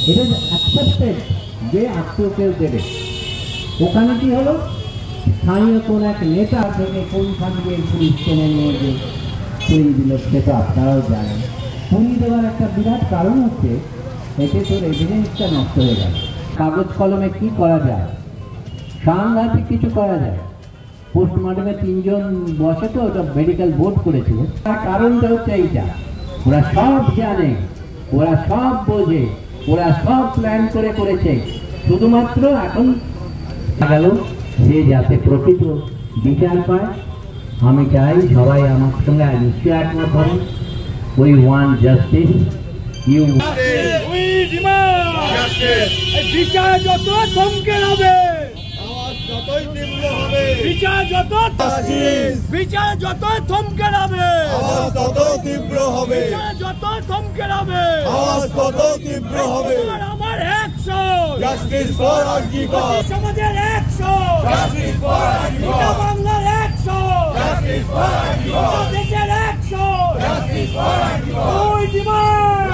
এটা অ্যাকসেপ্টেড যে আত্মীয় কেউ দেবে। ওখানে কি হলো, স্থানীয় কোন এক নেতা থেকে কোনখান দিয়ে পুলিশ টেনে নিয়ে যে পুলিশ দিল সেটা আপনারাও জানেন। পুলিশ দেওয়ার একটা বিরাট কারণ হচ্ছে এতে তোর এভিডেন্সটা নষ্ট হয়ে গেল। কাগজ কলমে কি করা যায়, সাংঘাতিক কিছু করা যায়। পোস্টমর্টমে 3 জন বসে, তো ওটা মেডিকেল বোর্ড করেছিল। তার কারণটা হচ্ছে এইটা, ওরা সব জানে, ওরা সব বোঝে, ওরা সব প্ল্যান করে করেছে। শুধুমাত্র এখন গেল সে যাতে প্রকৃত বিচার পায়। আমি চাই সবাই আমার সঙ্গে নিশ্চয় একমত হন। উই ওয়ান্ট জাস্টিস, ইউ বিচার যত থমকে হবে, বিচার যত থমকে হবে, তত তীব্র হবে, যত থমকে হবে, তত তীব্র হবে। আমার অ্যাকশন, জাস্টিস ফর আরজিকর, সমাজের অ্যাকশন, জাস্টিস ফর আরজিকর, বাংলার অ্যাকশন, জাস্টিস ফর আরজিকর, দেশের অ্যাকশন, জাস্টিস ফর আরজিকর। ওই ডিমান্ড